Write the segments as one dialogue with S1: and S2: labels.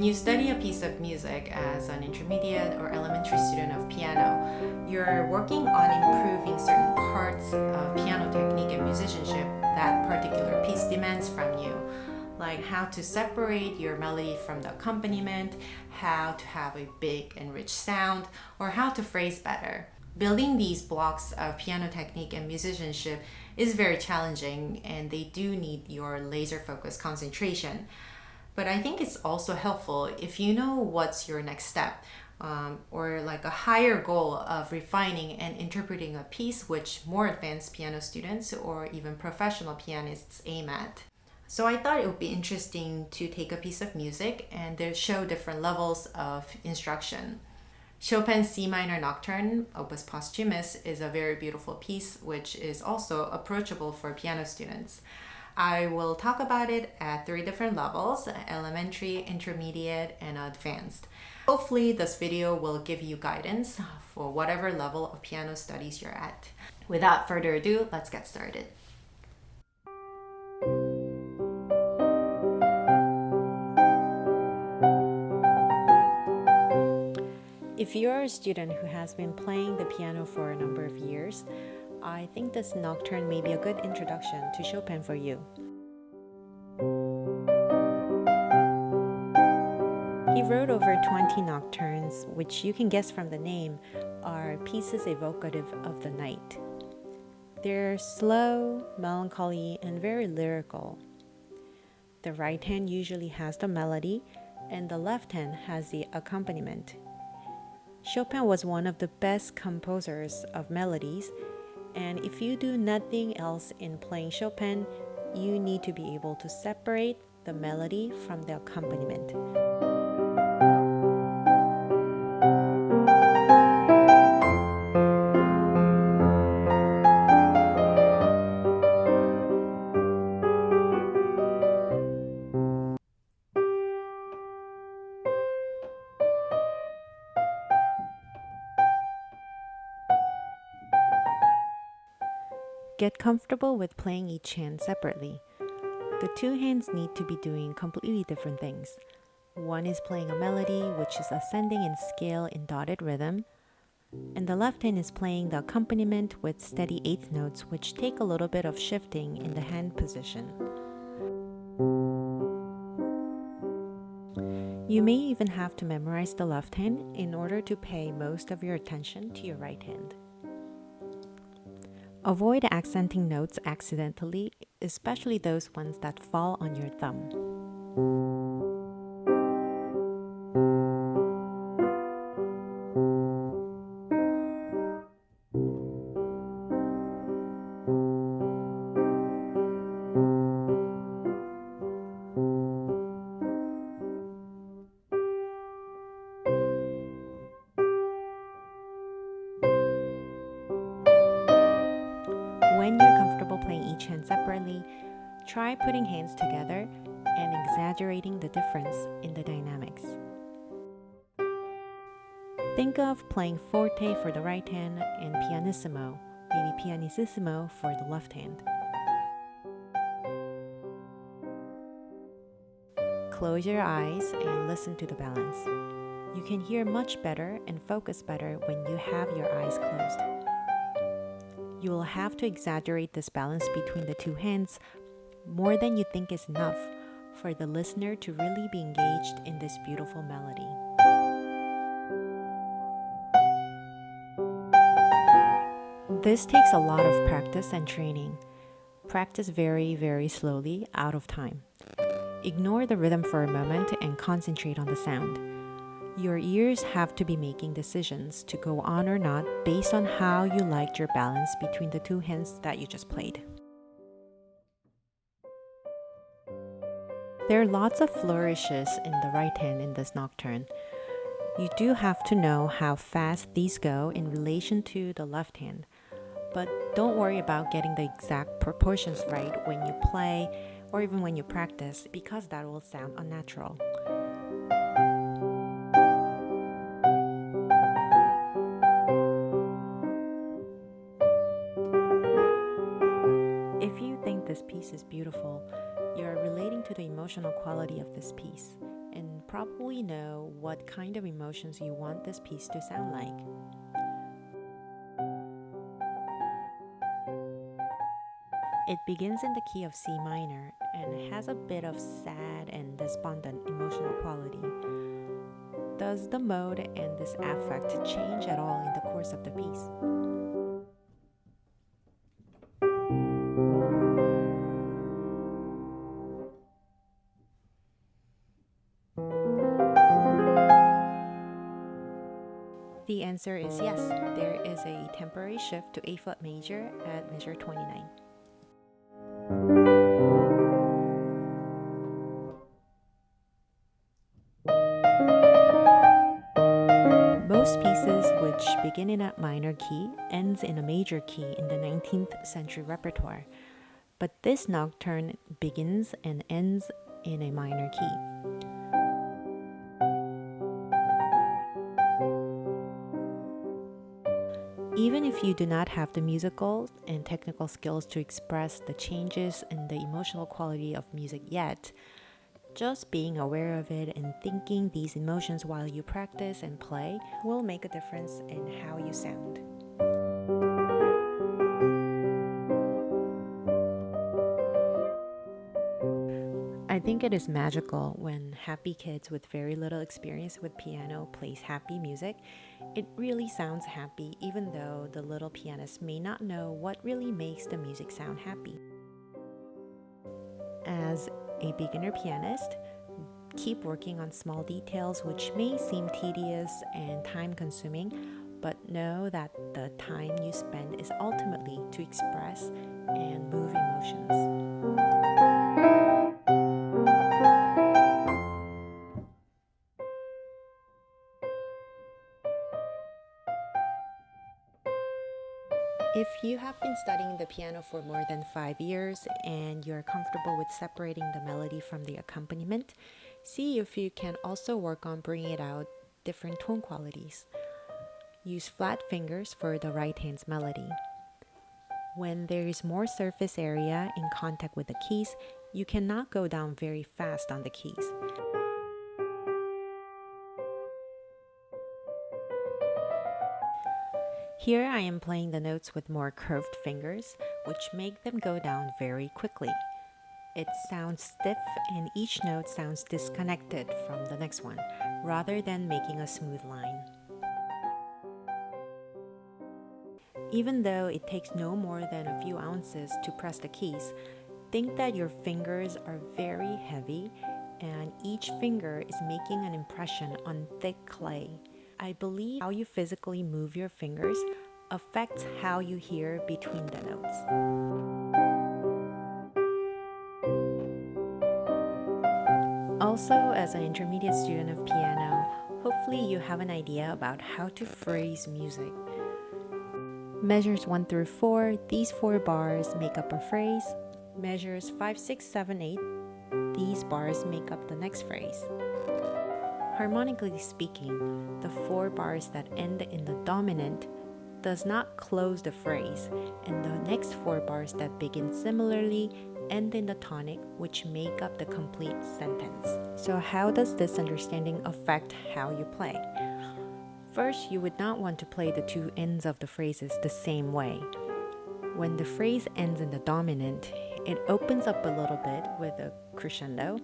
S1: you study a piece of music as an intermediate or elementary student of piano, you're working on improving certain parts of piano technique and musicianship that particular piece demands from you, like how to separate your melody from the accompaniment, how to have a big and rich sound, or how to phrase better. Building these blocks of piano technique and musicianship is very challenging, and they do need your laser focused concentration. But I think it's also helpful if you know what's your next step, or like a higher goal of refining and interpreting a piece which more advanced piano students or even professional pianists aim at. So I thought it would be interesting to take a piece of music and show different levels of instruction. Chopin's C minor Nocturne, opus posthumous, is a very beautiful piece which is also approachable for piano students. I will talk about it at 3 different levels: elementary, intermediate, and advanced. Hopefully this video will give you guidance for whatever level of piano studies you're at. Without further ado, let's get started. If you're a student who has been playing the piano for a number of years, I think this nocturne may be a good introduction to Chopin for you. He wrote over 20 nocturnes, which you can guess from the name are pieces evocative of the night. They're slow, melancholy, and very lyrical. The right hand usually has the melody, and the left hand has the accompaniment. Chopin was one of the best composers of melodies, and if you do nothing else in playing Chopin, you need to be able to separate the melody from the accompaniment. Get comfortable with playing each hand separately. The 2 hands need to be doing completely different things. One is playing a melody, which is ascending in scale in dotted rhythm, and the left hand is playing the accompaniment with steady 8th notes, which take a little bit of shifting in the hand position. You may even have to memorize the left hand in order to pay most of your attention to your right hand. Avoid accenting notes accidentally, especially those ones that fall on your thumb. When you're comfortable playing each hand separately, try putting hands together and exaggerating the difference in the dynamics. Think of playing forte for the right hand and pianissimo, maybe pianissimo for the left hand. Close your eyes and listen to the balance. You can hear much better and focus better when you have your eyes closed. You will have to exaggerate this balance between the 2 hands more than you think is enough for the listener to really be engaged in this beautiful melody. This takes a lot of practice and training. Practice very, very slowly, out of time. Ignore the rhythm for a moment and concentrate on the sound. Your ears have to be making decisions to go on or not based on how you liked your balance between the 2 hands that you just played. There are lots of flourishes in the right hand in this nocturne. You do have to know how fast these go in relation to the left hand, but don't worry about getting the exact proportions right when you play or even when you practice, because that will sound unnatural. If you think this piece is beautiful, you're relating to the emotional quality of this piece, and probably know what kind of emotions you want this piece to sound like. It begins in the key of C minor and has a bit of sad and despondent emotional quality. Does the mode and this affect change at all in the course of the piece? The answer is yes. There is a temporary shift to A flat major at measure 29. Most pieces which begin in a minor key ends in a major key in the 19th century repertoire, but this nocturne begins and ends in a minor key. Even if you do not have the musical and technical skills to express the changes in the emotional quality of music yet, just being aware of it and thinking these emotions while you practice and play will make a difference in how you sound. I think it is magical when happy kids with very little experience with piano plays happy music. It really sounds happy even though the little pianist may not know what really makes the music sound happy. As a beginner pianist, keep working on small details which may seem tedious and time-consuming, but know that the time you spend is ultimately to express and move emotions. If you have been studying the piano for more than 5 years and you're comfortable with separating the melody from the accompaniment, see if you can also work on bringing out different tone qualities. Use flat fingers for the right hand's melody. When there is more surface area in contact with the keys, you cannot go down very fast on the keys. Here I am playing the notes with more curved fingers, which make them go down very quickly. It sounds stiff and each note sounds disconnected from the next one, rather than making a smooth line. Even though it takes no more than a few ounces to press the keys, think that your fingers are very heavy and each finger is making an impression on thick clay. I believe how you physically move your fingers affects how you hear between the notes. Also, as an intermediate student of piano, hopefully you have an idea about how to phrase music. Measures 1 through 4, these 4 bars make up a phrase. Measures 5, 6, 7, 8, these bars make up the next phrase. Harmonically speaking, the 4 bars that end in the dominant does not close the phrase, and the next 4 bars that begin similarly end in the tonic, which make up the complete sentence. So how does this understanding affect how you play? First, you would not want to play the 2 ends of the phrases the same way. When the phrase ends in the dominant, it opens up a little bit with a crescendo,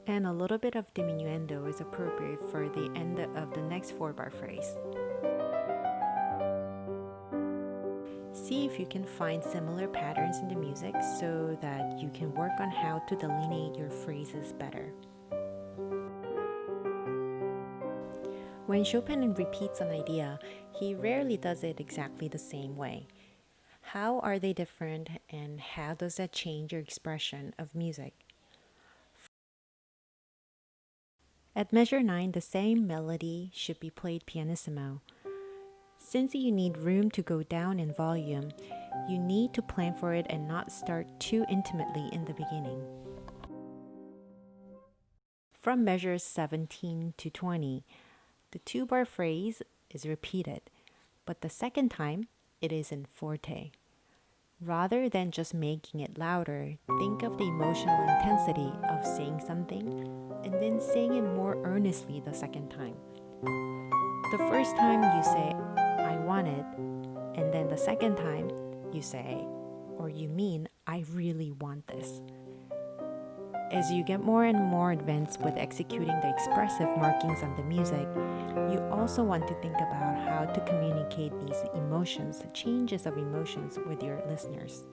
S1: and a little bit of diminuendo is appropriate for the end of the next 4-bar phrase. See if you can find similar patterns in the music so that you can work on how to delineate your phrases better. When Chopin repeats an idea, he rarely does it exactly the same way. How are they different, and how does that change your expression of music? At measure 9, the same melody should be played pianissimo. Since you need room to go down in volume, you need to plan for it and not start too intimately in the beginning. From measures 17 to 20, the 2-bar phrase is repeated, but the second time, it is in forte. Rather than just making it louder, think of the emotional intensity of saying something, and then sing it more earnestly the second time. The first time you say, I want it, and then the second time you say, or you mean, I really want this. As you get more and more advanced with executing the expressive markings on the music, you also want to think about how to communicate these emotions, the changes of emotions with your listeners.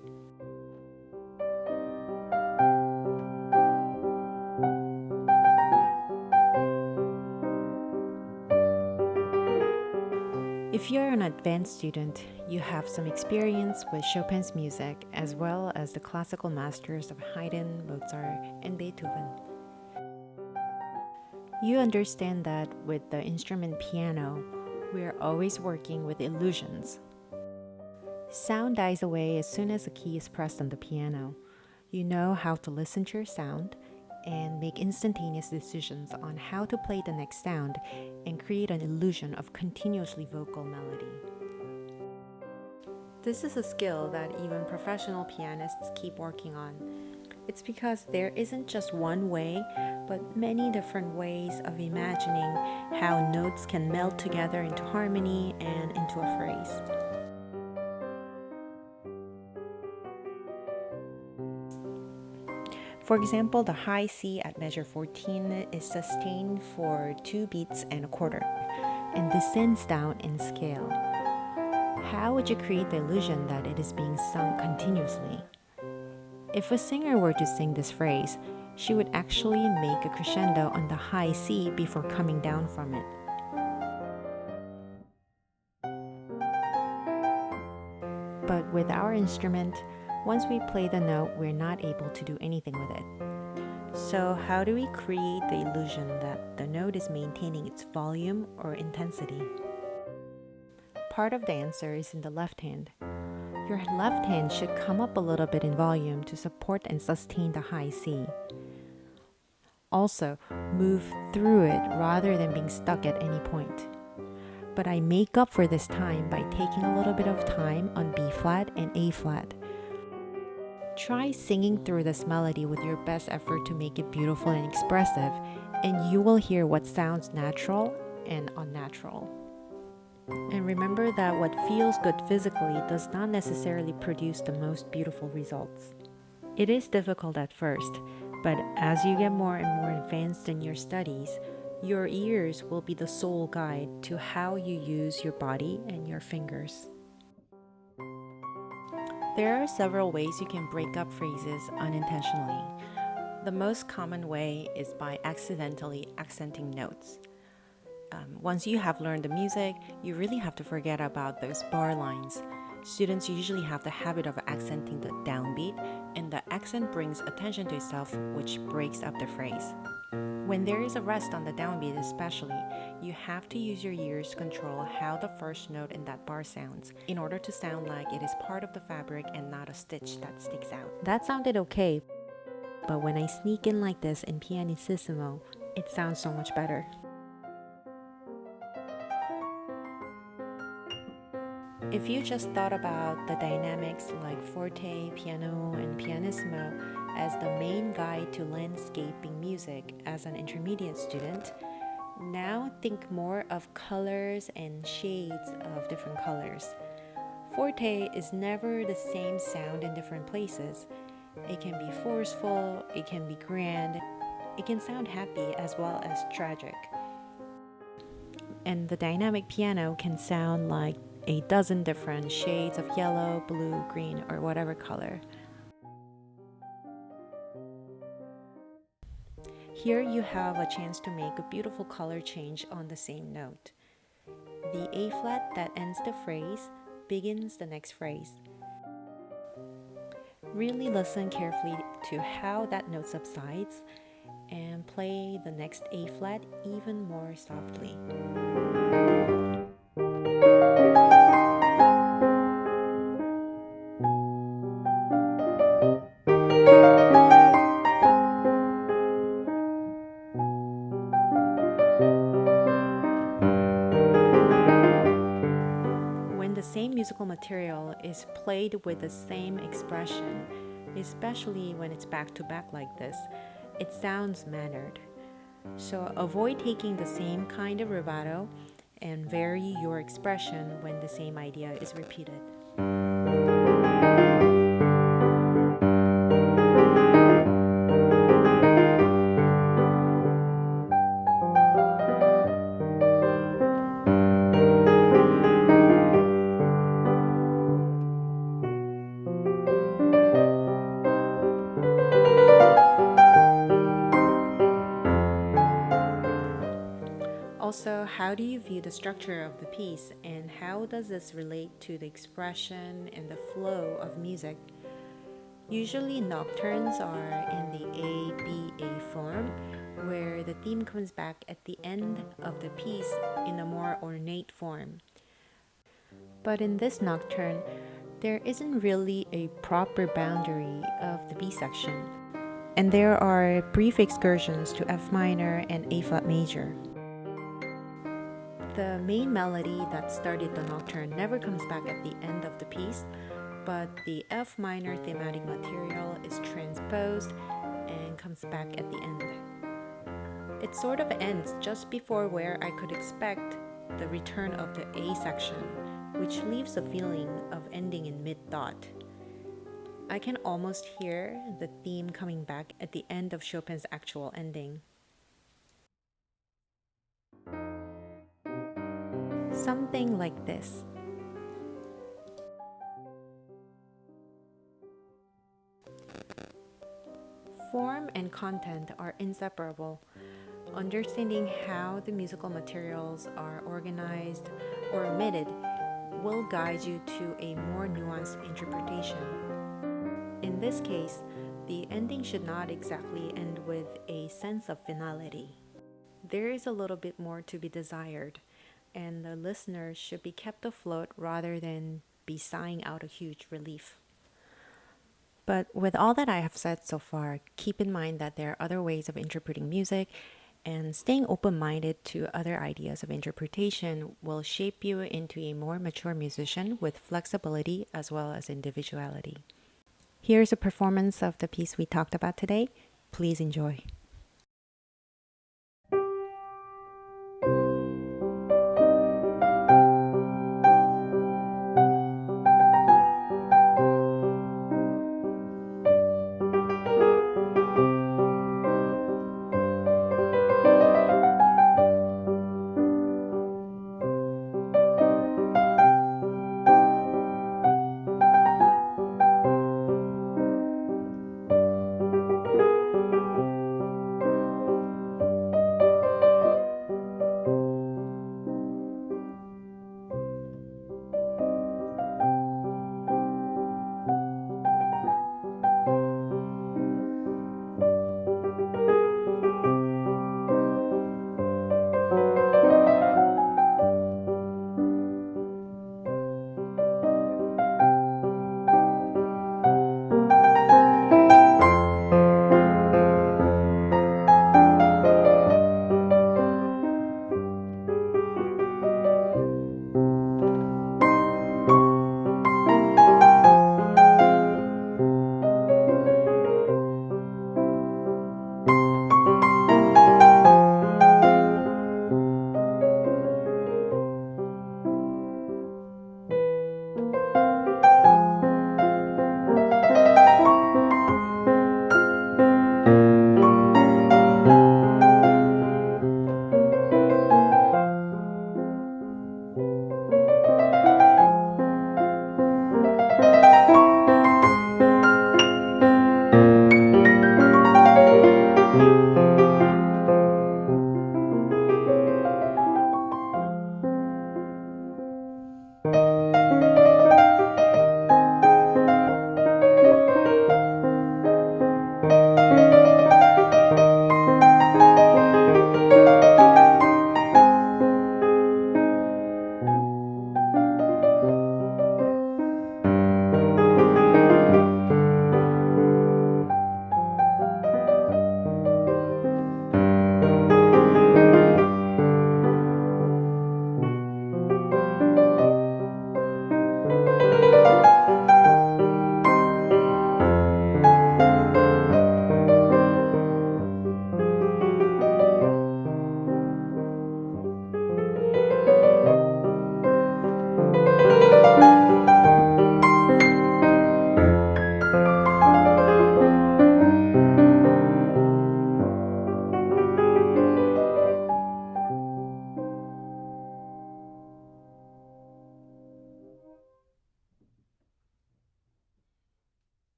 S1: If you're an advanced student, you have some experience with Chopin's music as well as the classical masters of Haydn, Mozart, and Beethoven. You understand that with the instrument piano, we are always working with illusions. Sound dies away as soon as a key is pressed on the piano. You know how to listen to your sound and make instantaneous decisions on how to play the next sound and create an illusion of continuously vocal melody. This is a skill that even professional pianists keep working on. It's because there isn't just one way, but many different ways of imagining how notes can meld together into harmony and into a phrase. For example, the high C at measure 14 is sustained for 2 beats and a quarter, and descends down in scale. How would you create the illusion that it is being sung continuously? If a singer were to sing this phrase, she would actually make a crescendo on the high C before coming down from it. But with our instrument, once we play the note, we're not able to do anything with it. So how do we create the illusion that the note is maintaining its volume or intensity? Part of the answer is in the left hand. Your left hand should come up a little bit in volume to support and sustain the high C. Also, move through it rather than being stuck at any point. But I make up for this time by taking a little bit of time on B flat and A flat. Try singing through this melody with your best effort to make it beautiful and expressive, and you will hear what sounds natural and unnatural. And remember that what feels good physically does not necessarily produce the most beautiful results. It is difficult at first, but as you get more and more advanced in your studies, your ears will be the sole guide to how you use your body and your fingers. There are several ways you can break up phrases unintentionally. The most common way is by accidentally accenting notes. Once you have learned the music, you really have to forget about those bar lines. Students usually have the habit of accenting the downbeat, and the accent brings attention to itself, which breaks up the phrase. When there is a rest on the downbeat especially, you have to use your ears to control how the first note in that bar sounds, in order to sound like it is part of the fabric and not a stitch that sticks out. That sounded okay, but when I sneak in like this in pianissimo, it sounds so much better. If you just thought about the dynamics like forte, piano, and pianissimo as the main guide to landscaping music as an intermediate student, now think more of colors and shades of different colors. Forte is never the same sound in different places. It can be forceful, it can be grand, it can sound happy as well as tragic. And the dynamic piano can sound like a dozen different shades of yellow, blue, green, or whatever color. Here you have a chance to make a beautiful color change on the same note. The A flat that ends the phrase begins the next phrase. Really listen carefully to how that note subsides and play the next A flat even more softly. The same musical material is played with the same expression, especially when it's back to back like this, it sounds mannered. So avoid taking the same kind of rubato and vary your expression when the same idea is repeated. Also, how do you view the structure of the piece, and how does this relate to the expression and the flow of music? Usually, nocturnes are in the A-B-A form, where the theme comes back at the end of the piece in a more ornate form. But in this nocturne, there isn't really a proper boundary of the B section, and there are brief excursions to F minor and A flat major. The main melody that started the nocturne never comes back at the end of the piece, but the F minor thematic material is transposed and comes back at the end. It sort of ends just before where I could expect the return of the A section, which leaves a feeling of ending in mid-thought. I can almost hear the theme coming back at the end of Chopin's actual ending. Something like this. Form and content are inseparable. Understanding how the musical materials are organized or omitted will guide you to a more nuanced interpretation. In this case, the ending should not exactly end with a sense of finality. There is a little bit more to be desired, and the listener should be kept afloat rather than be sighing out a huge relief. But with all that I have said so far, keep in mind that there are other ways of interpreting music, and staying open-minded to other ideas of interpretation will shape you into a more mature musician with flexibility as well as individuality. Here's a performance of the piece we talked about today. Please enjoy.